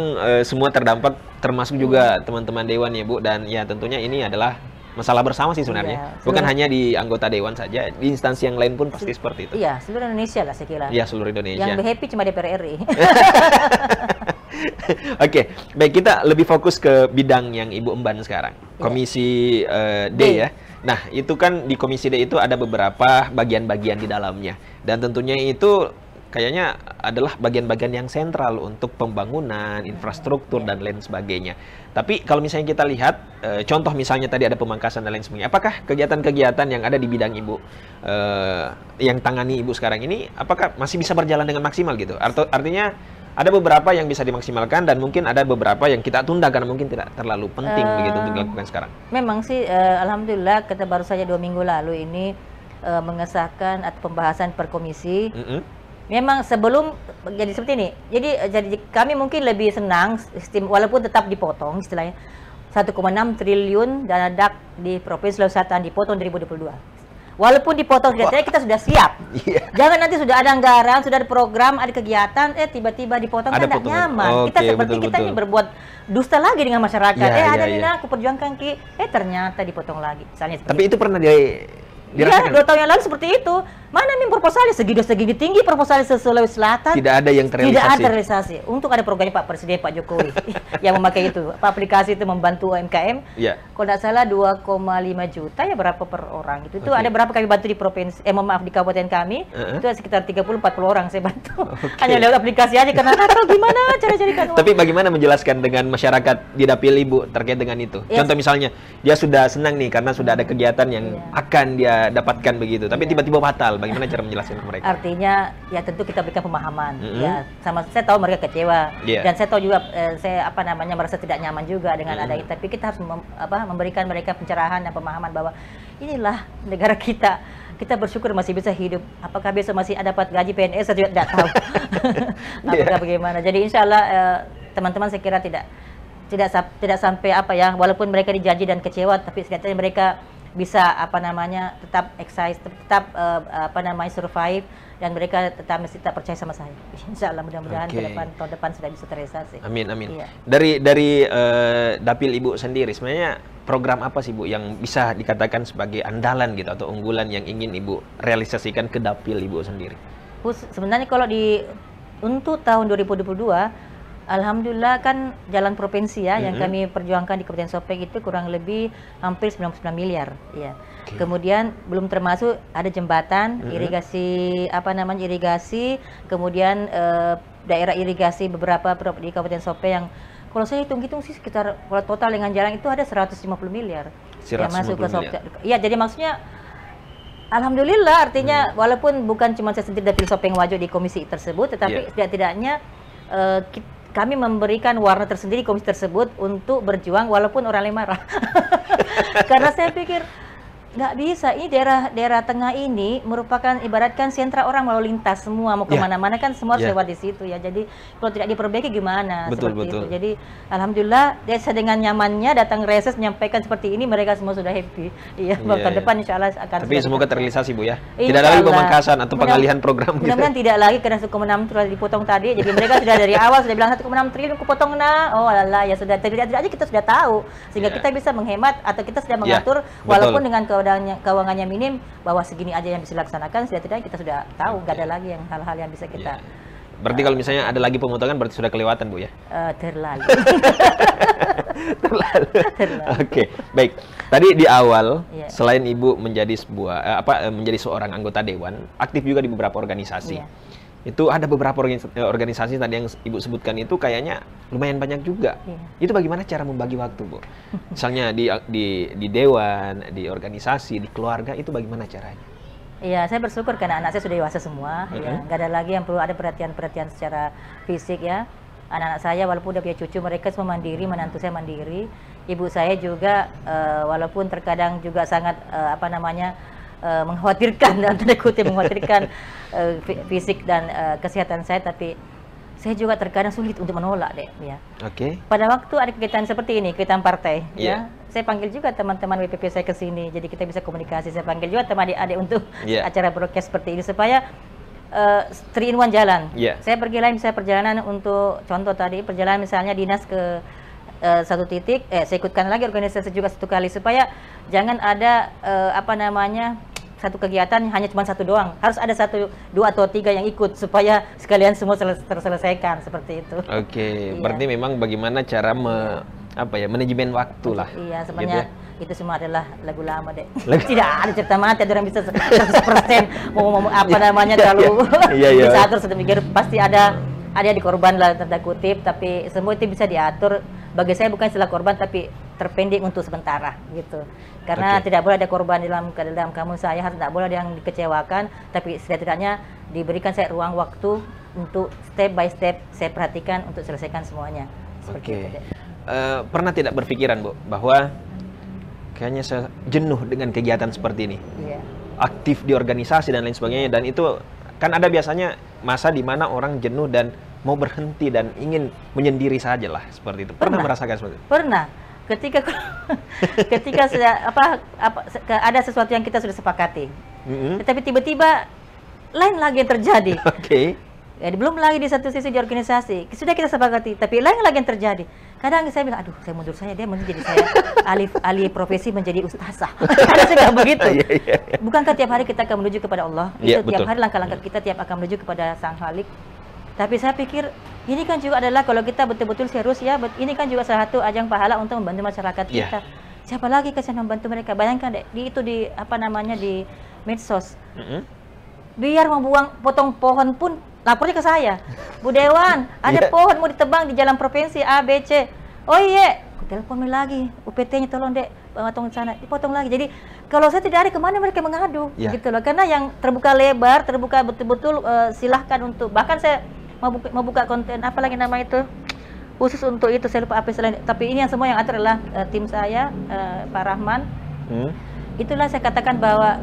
semua terdampak, termasuk juga teman-teman Dewan ya, Bu, dan ya tentunya ini adalah masalah bersama sih sebenarnya. Bukan hanya di anggota Dewan saja, di instansi yang lain pun pasti seperti itu. Iya, seluruh Indonesia lah saya kira. Iya, seluruh Indonesia. Yang happy cuma DPR RI. Baik, kita lebih fokus ke bidang yang Ibu emban sekarang, Komisi D ya. Nah, itu kan di Komisi D itu ada beberapa bagian-bagian di dalamnya, dan tentunya itu kayaknya adalah bagian-bagian yang sentral untuk pembangunan, infrastruktur, dan lain sebagainya. Tapi kalau misalnya kita lihat, contoh misalnya tadi ada pemangkasan dan lain sebagainya, apakah kegiatan-kegiatan yang ada di bidang Ibu, yang tangani Ibu sekarang ini, apakah masih bisa berjalan dengan maksimal gitu? Artinya, ada beberapa yang bisa dimaksimalkan dan mungkin ada beberapa yang kita tunda karena mungkin tidak terlalu penting begitu untuk dilakukan sekarang. Memang sih, alhamdulillah kita baru saja 2 minggu lalu ini mengesahkan atau pembahasan per komisi. Memang sebelum jadi seperti ini, jadi kami mungkin lebih senang walaupun tetap dipotong istilahnya 1,6 triliun dana DAK di Provinsi Sulawesi Selatan dipotong 2022. Walaupun dipotong kita sudah siap. Jangan nanti sudah ada anggaran, sudah ada program, ada kegiatan, tiba-tiba dipotong, kan tidak nyaman. Kita seperti kita ini berbuat dusta lagi dengan masyarakat. Ada nih aku perjuangkan ternyata dipotong lagi. Misalnya. Tapi itu pernah Iya, 2 tahun yang lalu seperti itu. Mana nih proposalnya segini tinggi proposalnya Sulawesi Selatan? Tidak ada yang terrealisasi. Tidak ada terrealisasi. Untuk ada programnya Pak Presiden Pak Jokowi yang memakai itu. Aplikasi itu membantu UMKM. Kalau tidak salah 2,5 juta ya berapa per orang. Itu ada berapa kami bantu di provinsi di kabupaten kami. Itu sekitar 30-40 orang saya bantu. Hanya lewat aplikasi aja karena tahu gimana cara carikan uang. Tapi bagaimana menjelaskan dengan masyarakat di dapil Ibu terkait dengan itu? Contoh misalnya dia sudah senang nih karena sudah ada kegiatan yang akan dia dapatkan begitu, tapi tiba-tiba batal. Bagaimana cara menjelaskan ke mereka? Artinya ya tentu kita berikan pemahaman. Ya, sama saya tahu mereka kecewa dan saya tahu juga saya merasa tidak nyaman juga dengan ada itu. Tapi kita harus memberikan mereka pencerahan dan pemahaman bahwa inilah negara kita. Kita bersyukur masih bisa hidup. Apakah besok masih ada dapat gaji PNS? Saya juga tidak tahu. Apakah bagaimana? Jadi insya Allah teman-teman saya kira tidak sampai walaupun mereka dijanji dan kecewa, tapi setidaknya mereka bisa tetap exercise, tetap survive, dan mereka tetap percaya sama saya. Insya Allah mudah-mudahan tahun depan sudah bisa terrealisasi. Amin, amin. Iya. Dari dapil Ibu sendiri, sebenarnya program apa sih Bu yang bisa dikatakan sebagai andalan gitu atau unggulan yang ingin Ibu realisasikan ke dapil Ibu sendiri? Sebenarnya kalau untuk tahun 2022, alhamdulillah kan jalan provinsi ya yang kami perjuangkan di Kabupaten Sopeng itu kurang lebih hampir 99 miliar ya. Kemudian belum termasuk ada jembatan, irigasi irigasi, kemudian daerah irigasi beberapa di Kabupaten Sopeng yang kalau saya hitung-hitung sih sekitar kalau total dengan jalan itu ada 150 miliar 150 yang masuk ke Sopeng. miliar. Iya, jadi maksudnya alhamdulillah, artinya walaupun bukan cuma saya sendiri dapil Sopeng Wajo di komisi tersebut, tetapi setidak-tidaknya kami memberikan warna tersendiri komisi tersebut untuk berjuang walaupun orang lain marah. Karena saya pikir nggak bisa, ini daerah tengah ini merupakan ibaratkan sentra orang lalu lintas semua, mau kemana-mana kan semua harus lewat di situ ya. Jadi kalau tidak diperbaiki gimana? Betul. Itu. Jadi alhamdulillah dengan nyamannya datang reses menyampaikan seperti ini, mereka semua sudah happy. Iya, bahkan depan insya Allah akan. Tapi semoga terrealisasi Bu ya. Tidak ada lagi pemangkasan atau pengalihan program. Mudah-mudahan tidak lagi karena 1,6 triliun dipotong tadi. Jadi mereka sudah dari awal sudah bilang 1,6 triliun kupotong Oh alah, ya sudah tidak aja kita sudah tahu sehingga kita bisa menghemat atau kita sudah mengatur walaupun dengan keuangannya minim, bahwa segini aja yang bisa dilaksanakan, setidaknya kita sudah tahu, nggak ada lagi yang hal-hal yang bisa kita. Berarti kalau misalnya ada lagi pemotongan berarti sudah kelewatan Bu ya? Terlalu. Oke, baik. Tadi di awal selain Ibu menjadi menjadi seorang anggota dewan, aktif juga di beberapa organisasi. Itu ada beberapa organisasi tadi yang Ibu sebutkan itu kayaknya lumayan banyak juga. Itu bagaimana cara membagi waktu, Bu? Misalnya di dewan, di organisasi, di keluarga, itu bagaimana caranya? Iya, saya bersyukur karena anak saya sudah dewasa semua. Ya, nggak ada lagi yang perlu ada perhatian secara fisik ya. Anak-anak saya walaupun udah punya cucu, mereka semua mandiri, menantu saya mandiri. Ibu saya juga walaupun terkadang juga sangat mengkhawatirkan, dalam tanda kutip mengkhawatirkan fisik dan kesehatan saya, tapi saya juga terkadang sulit untuk menolak ya. Pada waktu ada kegiatan seperti ini, kegiatan partai ya, saya panggil juga teman-teman WPP saya ke sini, jadi kita bisa komunikasi. Saya panggil juga teman adik-adik untuk acara broadcast seperti ini supaya 3-in-1 jalan. Saya pergi lain misalnya perjalanan untuk contoh tadi perjalanan misalnya dinas ke satu titik, saya ikutkan lagi organisasi juga satu kali supaya jangan ada satu kegiatan hanya cuma satu doang, harus ada 1, 2 atau 3 yang ikut supaya sekalian semua terselesaikan seperti itu. Berarti memang bagaimana cara manajemen waktu lah. Iya, sebenarnya itu semua adalah lagu lama deh. Tidak ada cerita mati, ada orang bisa 100% mau terlalu diatur sedemikian, pasti ada di korban lah tanda kutip, tapi semua itu bisa diatur. Bagi saya bukan istilah korban, tapi terpending untuk sementara gitu. Karena tidak boleh ada korban dalam kamu saya, harus tidak boleh ada yang dikecewakan, tapi setidaknya diberikan saya ruang waktu untuk step by step saya perhatikan untuk selesaikan semuanya. Seperti itu. Pernah tidak berpikiran Bu bahwa kayaknya saya jenuh dengan kegiatan seperti ini, aktif di organisasi dan lain sebagainya, dan itu kan ada biasanya masa di mana orang jenuh dan mau berhenti dan ingin menyendiri saja lah seperti itu. Pernah merasakan seperti itu? Pernah. Ketika ada sesuatu yang kita sudah sepakati, tetapi tiba-tiba lain lagi yang terjadi. Belum lagi di satu sisi di organisasi sudah kita sepakati, tapi lain lagi yang terjadi. Kadang saya bilang, aduh, saya mundur saya, dia menjadi saya alih profesi menjadi ustazah. Ada juga begitu. Bukankah tiap hari kita akan menuju kepada Allah? Itu tiap hari langkah-langkah kita tiap akan menuju kepada Sang Khalik. Tapi saya pikir ini kan juga adalah kalau kita betul-betul serius ya, ini kan juga salah satu ajang pahala untuk membantu masyarakat kita. Siapa lagi kasihan membantu mereka? Bayangkan deh, di medsos. Biar membuang potong pohon pun lapornya ke saya. Bu Dewan, ada pohon mau ditebang di jalan provinsi A, B, C. Oh iya, aku telepon lagi, UPT-nya tolong dek, potong di sana, dipotong lagi. Jadi kalau saya tidak ada, kemana mereka mengadu, gitu loh. Karena yang terbuka lebar, terbuka betul-betul, silahkan untuk, bahkan saya mau buka konten, apa lagi nama itu, khusus untuk itu, saya lupa apa selain. Tapi ini yang semua yang atur adalah tim saya, Pak Rahman. Itulah saya katakan bahwa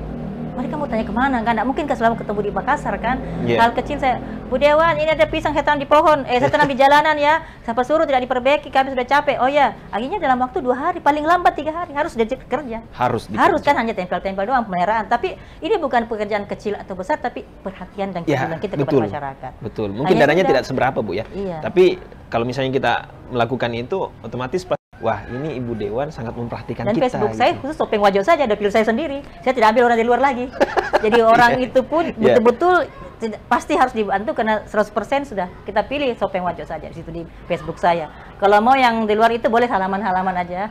mereka mau tanya kemana kan? Nggak mungkin kan selalu ketemu di Makassar kan? Yeah. Hal kecil saya, Bu Dewan, ini ada pisang saya tanam di pohon, saya tanam di jalanan ya. Siapa suruh tidak diperbaiki, kami sudah capek. Oh ya, akhirnya dalam waktu 2 hari, paling lambat 3 hari harus sudah kerja. Harus kan hanya tempel-tempel doang pemeliharaan. Tapi ini bukan pekerjaan kecil atau besar, tapi perhatian dan kepedulian kita kepada masyarakat. Betul. Mungkin dananya tidak seberapa Bu ya. Iya. Tapi kalau misalnya kita melakukan itu, otomatis wah, ini Ibu Dewan sangat memperhatikan dan kita. Facebook gitu. saya khusus topeng wajah saja, ada pil saya sendiri. Saya tidak ambil orang dari luar lagi. Jadi orang itu pun betul-betul pasti harus dibantu karena 100% sudah kita pilih topeng wajah saja di situ di Facebook saya. Kalau mau yang di luar itu boleh halaman-halaman aja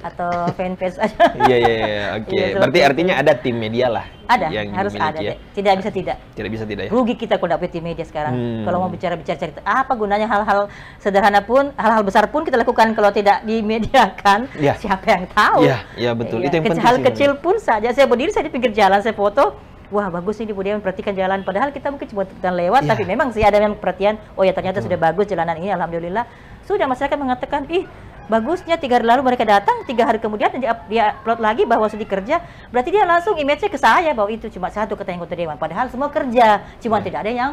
atau fanpage aja. Iya, oke. Berarti artinya ada tim media lah. Ada, yang harus ada. ya. Tidak bisa tidak. Tidak bisa tidak ya. Rugi kita kalau dapat tim media sekarang. Kalau mau bicara cerita, apa gunanya hal-hal sederhana pun, hal-hal besar pun kita lakukan kalau tidak dimediakan. Siapa yang tahu? Iya, betul. Itu yang penting. Hal kecil pun saja. Saya berdiri, saya di pinggir jalan, saya foto. Wah, bagus ini Bu Dewan perhatikan jalan. Padahal kita mungkin cuma lewat, tapi memang sih ada yang perhatian. Oh ya, ternyata sudah bagus jalanan ini, alhamdulillah. Sudah masyarakat mengatakan, ih bagusnya 3 hari lalu mereka datang, 3 hari kemudian dia upload lagi bahwa sudah kerja. Berarti dia langsung image-nya ke saya bahwa itu cuma satu kata anggota dewan. Padahal semua kerja, cuma tidak ada yang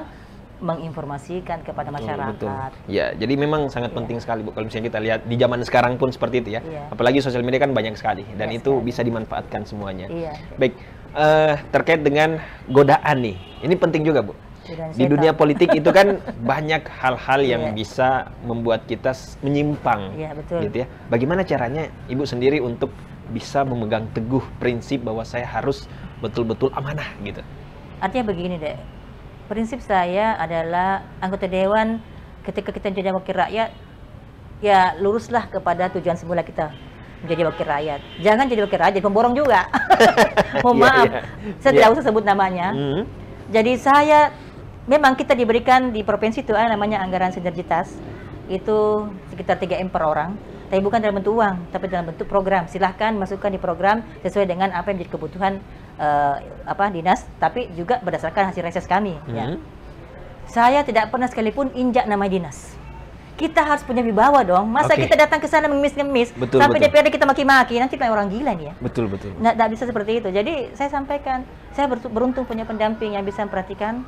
menginformasikan kepada masyarakat. Betul. Ya, jadi memang sangat penting sekali Bu. Kalau misalnya kita lihat di zaman sekarang pun seperti itu ya. Apalagi sosial media kan banyak sekali dan itu bisa dimanfaatkan semuanya. Baik, terkait dengan godaan nih, ini penting juga Bu. Di dunia politik itu kan banyak hal-hal yang bisa membuat kita menyimpang, gitu ya. Bagaimana caranya Ibu sendiri untuk bisa memegang teguh prinsip bahwa saya harus betul-betul amanah gitu? Artinya begini deh, prinsip saya adalah anggota dewan ketika kita jadi wakil rakyat, ya luruslah kepada tujuan semula kita menjadi wakil rakyat. Jangan jadi wakil rakyat, jadi pemborong juga. Mohon maaf, saya tidak usah sebut namanya. Jadi saya memang kita diberikan di provinsi itu namanya anggaran sinergitas, itu sekitar 3M per orang, tapi bukan dalam bentuk uang, tapi dalam bentuk program. Silahkan masukkan di program sesuai dengan apa yang menjadi kebutuhan dinas, tapi juga berdasarkan hasil reses kami. Ya. Saya tidak pernah sekalipun injak nama dinas. Kita harus punya wibawa dong. Masa kita datang ke sana mengemis-ngemis sampai DPRD kita maki-maki, nanti kayak orang gila nih ya. Betul. Nggak bisa seperti itu. Jadi saya sampaikan, saya beruntung punya pendamping yang bisa memperhatikan.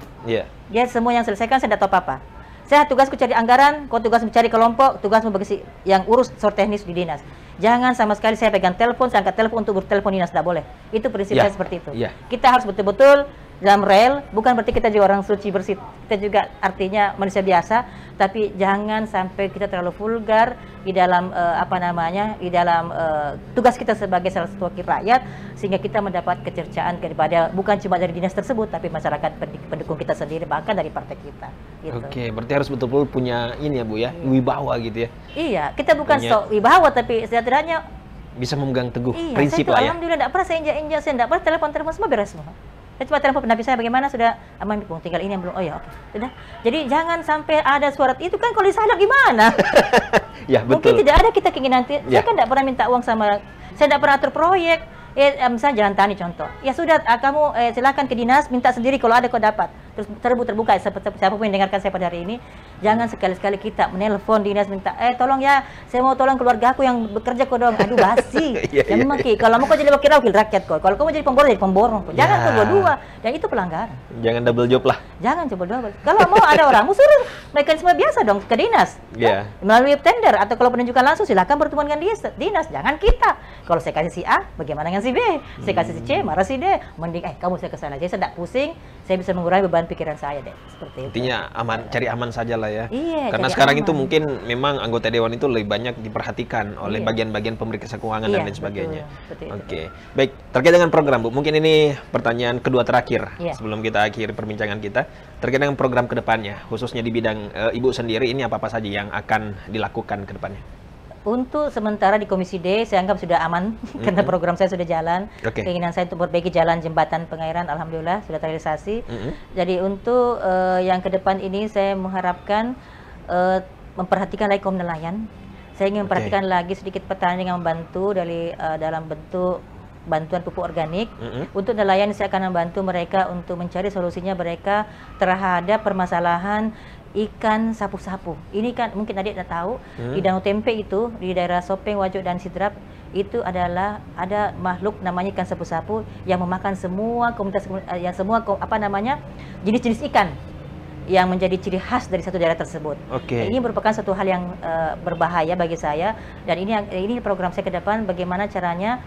Dia semua yang selesaikan, saya tidak tahu apa-apa. Saya tugasku cari anggaran, kau tugas mencari kelompok, tugasmu bagi yang urus soal teknis di dinas. Jangan sama sekali saya pegang telepon, saya angkat telepon untuk bertelepon dinas, tidak boleh. Itu prinsip saya seperti itu. Kita harus betul-betul dalam rel, bukan berarti kita juga orang suci bersih, kita juga artinya manusia biasa, tapi jangan sampai kita terlalu vulgar di dalam di dalam tugas kita sebagai salah satu wakil rakyat, sehingga kita mendapat kecercaan daripada bukan cuma dari dinas tersebut, tapi masyarakat pendukung kita sendiri, bahkan dari partai kita. Gitu. Oke, berarti harus betul-betul punya ini ya Bu ya, wibawa gitu ya. Iya, kita bukan sok wibawa, tapi setidaknya bisa memegang teguh prinsip lah ya. Alhamdulillah, tidak pernah saya injak-injak, saya tidak pernah telepon semua beres semua. Saya cuma telepon pendamping saya, bagaimana sudah aman, tinggal ini yang belum. Oh ya, oke. Sudah. Jadi jangan sampai ada surat itu kan kalau disadap gimana? Ya, betul. Mungkin tidak ada kita keinginan. Saya kan tidak pernah minta uang sama, saya tidak pernah atur proyek. Misalnya jalan tani contoh. Ya sudah, kamu silakan ke dinas, minta sendiri kalau ada kau dapat. Terus terbuka siapapun yang dengarkan saya pada hari ini, jangan sekali-sekali kita menelpon dinas minta, tolong ya, saya mau tolong keluarga aku yang bekerja kok dong. Aduh basi. Memang kalau mau kau jadi wakil rakyat kok. Kalau kamu jadi pemborong. Jangan kedua-dua. Dan itu pelanggaran. Jangan double job lah. Jangan double job. Kalau mau ada orang, suruh mekanisme biasa dong ke dinas. Melalui tender atau kalau penunjukan langsung silakan bertemu dengan dinas. Jangan kita. Kalau saya kasih si A, bagaimana dengan si B? Saya kasih si C, marah si D. Mending kamu saya kesana aja, saya tidak pusing. Saya bisa mengurangi beban pikiran saya deh, seperti itu. Intinya aman, cari aman saja lah ya. Karena sekarang itu mungkin memang anggota dewan itu lebih banyak diperhatikan oleh bagian-bagian pemeriksa keuangan dan lain sebagainya. Oke, baik. Terkait dengan program Bu, mungkin ini pertanyaan kedua terakhir sebelum kita akhiri perbincangan kita. Terkait dengan program kedepannya, khususnya di bidang Ibu sendiri, ini apa saja yang akan dilakukan ke depannya? Untuk sementara di Komisi D, saya anggap sudah aman, karena program saya sudah jalan. Keinginan saya untuk memperbaiki jalan jembatan pengairan, alhamdulillah sudah terrealisasi. Jadi untuk yang ke depan ini, saya mengharapkan memperhatikan lagi kaum nelayan. Saya ingin memperhatikan lagi sedikit petani yang membantu dalam bentuk bantuan pupuk organik. Untuk nelayan, saya akan membantu mereka untuk mencari solusinya mereka terhadap permasalahan ikan sapu-sapu. Ini kan mungkin adik udah tahu, di Danau Tempe itu, di daerah Sopeng, Wajo, dan Sidrap, itu adalah ada makhluk namanya ikan sapu-sapu yang memakan semua komunitas, yang semua jenis-jenis ikan yang menjadi ciri khas dari satu daerah tersebut. Ini merupakan satu hal yang berbahaya bagi saya, dan ini program saya ke depan, bagaimana caranya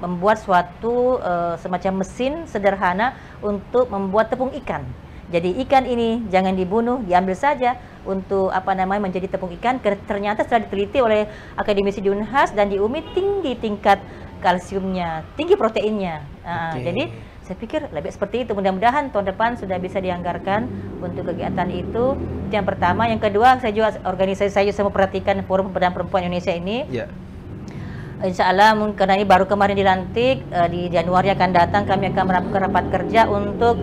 membuat suatu semacam mesin sederhana untuk membuat tepung ikan. Jadi ikan ini jangan dibunuh, diambil saja untuk menjadi tepung ikan. Ternyata setelah diteliti oleh akademisi di Unhas dan di UMI, tinggi tingkat kalsiumnya, tinggi proteinnya. Jadi saya pikir lebih seperti itu. Mudah-mudahan tahun depan sudah bisa dianggarkan untuk kegiatan itu. Itu yang pertama. Yang kedua, saya juga organisasi saya mau perhatikan Forum Pemberdayaan Perempuan Indonesia ini. Insya Allah, karena ini baru kemarin dilantik, di Januari akan datang kami akan melakukan rapat kerja untuk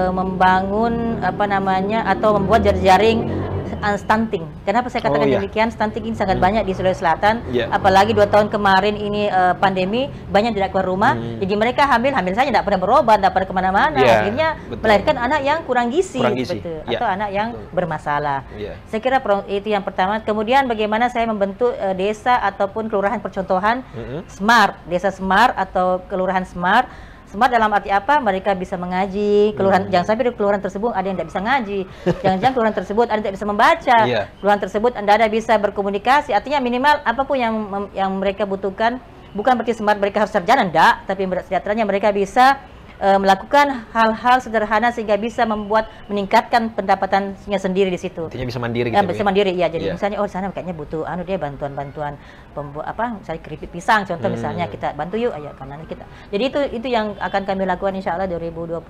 membangun atau membuat jaring stunting. Kenapa saya katakan demikian? Stunting ini sangat banyak di Sulawesi Selatan, apalagi 2 tahun kemarin ini pandemi, banyak tidak keluar rumah. Jadi mereka hamil saja, tidak pernah berobat, tidak pernah kemana-mana. Akhirnya melahirkan anak yang kurang gizi. Atau anak yang bermasalah. Saya kira itu yang pertama. Kemudian bagaimana saya membentuk desa ataupun kelurahan percontohan smart, desa smart atau kelurahan smart. Smart dalam arti apa? Mereka bisa mengaji. Kelurahan, jangan sampai di kelurahan tersebut ada yang tidak bisa ngaji. Jangan-jangan kelurahan tersebut ada yang tidak bisa membaca. Kelurahan tersebut ada bisa berkomunikasi. Artinya minimal apapun yang mereka butuhkan, bukan berarti smart mereka harus sarjana, enggak. Tapi setidaknya mereka bisa melakukan hal-hal sederhana sehingga bisa meningkatkan pendapatannya sendiri di situ. Artinya bisa mandiri gitu. Bisa mandiri, ya. Jadi misalnya di sana kayaknya butuh dia bantuan misalnya keripik pisang contoh, misalnya kita bantu yuk, ayo karena kita. Jadi itu yang akan kami lakukan insya Allah 2022.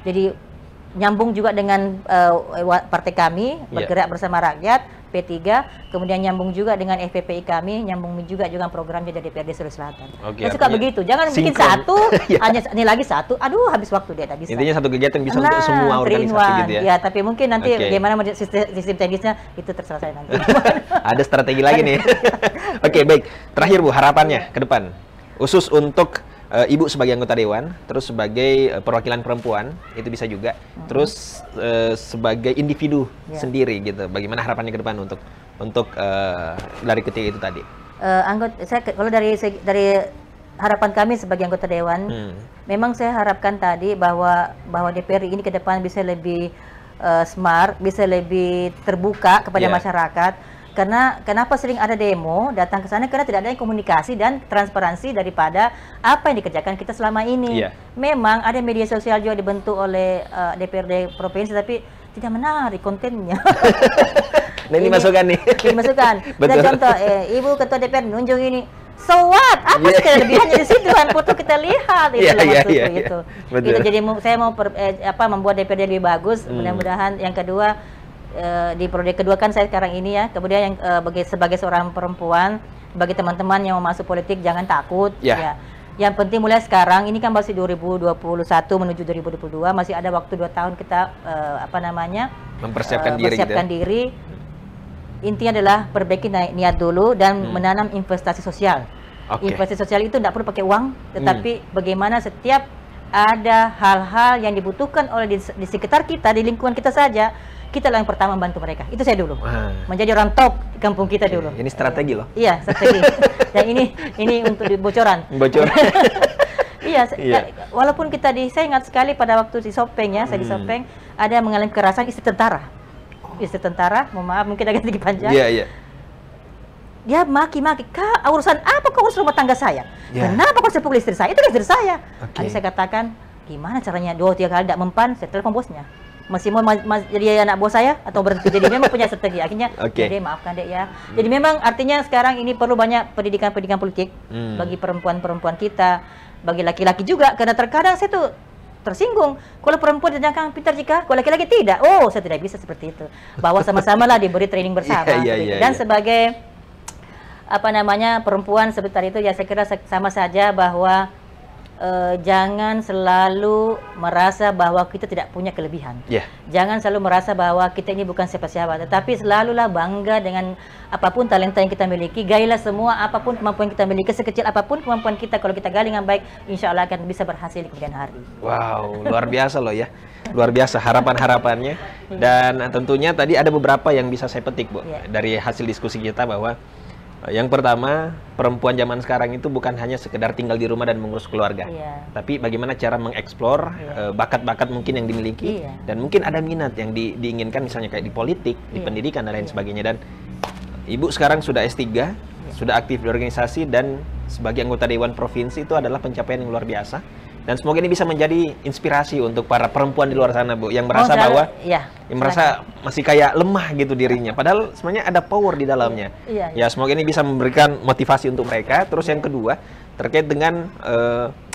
Jadi nyambung juga dengan partai kami, bergerak bersama rakyat, P3, kemudian nyambung juga dengan FPPI kami, nyambung juga programnya dari DPRD Sulawesi Selatan. Saya suka begitu, jangan bikin satu, hanya ini lagi satu, aduh habis waktu dia, tak bisa. Intinya satu kegiatan bisa untuk semua organisasi gitu ya? Ya, tapi mungkin nanti bagaimana sistem teknisnya, itu terserah saya nanti. Ada strategi lagi nih. Oke, baik. Terakhir Bu, harapannya ke depan, khusus untuk Ibu sebagai anggota dewan, terus sebagai perwakilan perempuan, itu bisa juga. Terus sebagai individu sendiri gitu. Bagaimana harapannya ke depan untuk dari ketiga itu tadi? Kalau dari harapan kami sebagai anggota dewan, memang saya harapkan tadi bahwa DPR ini ke depan bisa lebih smart, bisa lebih terbuka kepada masyarakat. Karena kenapa sering ada demo datang ke sana, karena tidak ada komunikasi dan transparansi daripada apa yang dikerjakan kita selama ini. Memang ada media sosial juga dibentuk oleh DPRD provinsi, tapi tidak menarik kontennya. Nah, ini masukan nih. Ini masukan. Contoh, Ibu Ketua DPR nunjuk ini. So what? Apa sih kelebihannya di situ? Kan foto kita lihat itu gitu. Jadi saya mau membuat DPRD lebih bagus. Mudah-mudahan. Yang kedua, di periode kedua kan saya sekarang ini ya. Kemudian yang sebagai seorang perempuan, bagi teman-teman yang mau masuk politik jangan takut. Ya. Yang penting mulai sekarang, ini kan masih 2021 menuju 2022, masih ada waktu 2 tahun kita mempersiapkan diri. Intinya adalah perbaiki niat dulu dan menanam investasi sosial. Investasi sosial itu tidak perlu pakai uang, tetapi bagaimana setiap ada hal-hal yang dibutuhkan oleh di sekitar kita, di lingkungan kita saja, kita yang pertama membantu mereka. Itu saya dulu. Menjadi orang top di kampung kita dulu. Ini strategi loh. Iya, strategi. Dan ini untuk bocoran. Walaupun saya ingat sekali pada waktu di Sopeng ya, saya di Sopeng ada mengalami kekerasan istri tentara. Istri tentara, mohon maaf mungkin agak sedikit panjang. Dia maki-maki, "Kak, urusan apa kok urus rumah tangga saya? Kenapa kok saya pukul istri saya? Itu istri saya." Jadi saya katakan, gimana caranya 2-3 kali tidak mempan, saya telepon bosnya. Masih mau jadi anak bos saya atau berhenti? Jadi memang punya strategi. Akhirnya, Dek, maafkan Dek ya. Jadi memang artinya sekarang ini perlu banyak pendidikan politik bagi perempuan-perempuan kita, bagi laki-laki juga. Karena terkadang saya tuh tersinggung. Kalau perempuan dijangka pintar jika, kalau laki-laki tidak. Oh, saya tidak bisa seperti itu. Bahwa sama-sama lah diberi training bersama. Dan sebagai perempuan sebentar itu ya saya kira sama saja bahwa jangan selalu merasa bahwa kita tidak punya kelebihan. Jangan selalu merasa bahwa kita ini bukan siapa-siapa, tetapi selalulah bangga dengan apapun talenta yang kita miliki. Gailah semua apapun kemampuan kita miliki, sekecil apapun kemampuan kita, kalau kita gali dengan baik, insya Allah akan bisa berhasil di kemudian hari. Wow, luar biasa loh ya. Luar biasa harapan-harapannya. Dan tentunya tadi ada beberapa yang bisa saya petik, Bu, dari hasil diskusi kita, bahwa yang pertama, perempuan zaman sekarang itu bukan hanya sekedar tinggal di rumah dan mengurus keluarga, tapi bagaimana cara mengeksplor bakat-bakat mungkin yang dimiliki, dan mungkin ada minat yang diinginkan, misalnya kayak di politik, di pendidikan, dan lain sebagainya. Dan Ibu sekarang sudah S3, sudah aktif di organisasi, dan sebagai anggota Dewan Provinsi itu adalah pencapaian yang luar biasa. Dan semoga ini bisa menjadi inspirasi untuk para perempuan di luar sana, Bu, yang merasa bahwa yang merasa masih kayak lemah gitu dirinya, padahal sebenarnya ada power di dalamnya. Ya, semoga ini bisa memberikan motivasi untuk mereka. Terus yang kedua, terkait dengan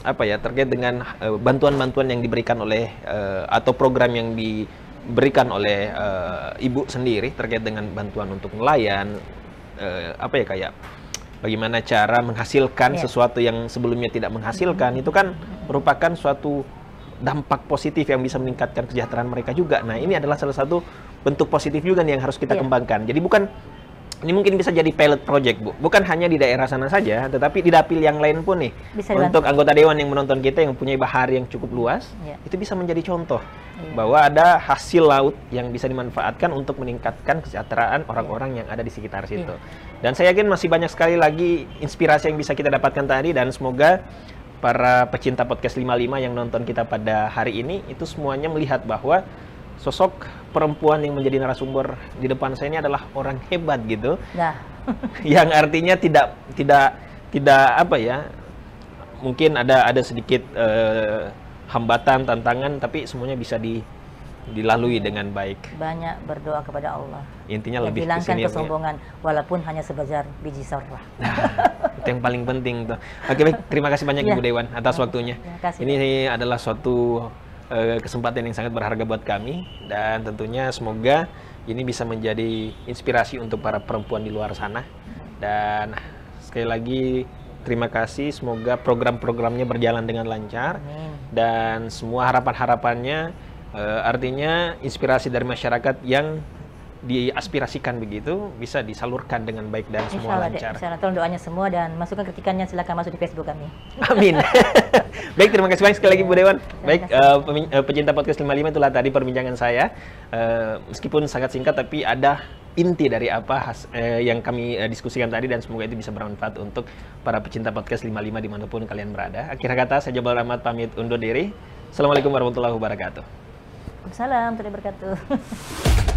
terkait dengan bantuan-bantuan yang diberikan oleh atau program yang diberikan oleh Ibu sendiri terkait dengan bantuan untuk nelayan, kayak bagaimana cara menghasilkan sesuatu yang sebelumnya tidak menghasilkan, itu kan merupakan suatu dampak positif yang bisa meningkatkan kesejahteraan mereka juga. Nah, ini adalah salah satu bentuk positif juga nih yang harus kita kembangkan. Jadi ini mungkin bisa jadi pilot project, Bu. Bukan hanya di daerah sana saja, tetapi di dapil yang lain pun nih. Untuk anggota dewan yang menonton kita yang punya bahari yang cukup luas, itu bisa menjadi contoh bahwa ada hasil laut yang bisa dimanfaatkan untuk meningkatkan kesejahteraan orang-orang yang ada di sekitar situ. Dan saya yakin masih banyak sekali lagi inspirasi yang bisa kita dapatkan tadi, dan semoga para pecinta podcast 55 yang nonton kita pada hari ini itu semuanya melihat bahwa sosok perempuan yang menjadi narasumber di depan saya ini adalah orang hebat gitu. Yang artinya tidak mungkin ada sedikit hambatan, tantangan, tapi semuanya bisa dilalui dengan baik. Banyak berdoa kepada Allah. Intinya lebih hilangkan kesombongan, walaupun hanya sebesar biji sorghum. Itu yang paling penting tuh. Oke, baik, terima kasih banyak Ibu Dewan atas waktunya. Ini adalah suatu kesempatan yang sangat berharga buat kami, dan tentunya semoga ini bisa menjadi inspirasi untuk para perempuan di luar sana. Dan sekali lagi terima kasih, semoga program-programnya berjalan dengan lancar. Dan semua harapan-harapannya artinya inspirasi dari masyarakat yang diaspirasikan begitu bisa disalurkan dengan baik dan semua lancar. Insya Allah, tolong doanya semua dan masukkan kritikannya, silakan masuk di Facebook kami. Amin. Baik, terima kasih banyak sekali lagi Bu Dewan. Baik, pecinta podcast 55, itulah tadi perbincangan saya. Meskipun sangat singkat, tapi ada inti dari apa yang kami diskusikan tadi, dan semoga itu bisa bermanfaat untuk para pecinta podcast 55 dimanapun kalian berada. Akhir kata, saya Jabal Rahmat pamit undur diri. Assalamualaikum warahmatullahi wabarakatuh. Waalaikumsalam warahmatullahi wabarakatuh.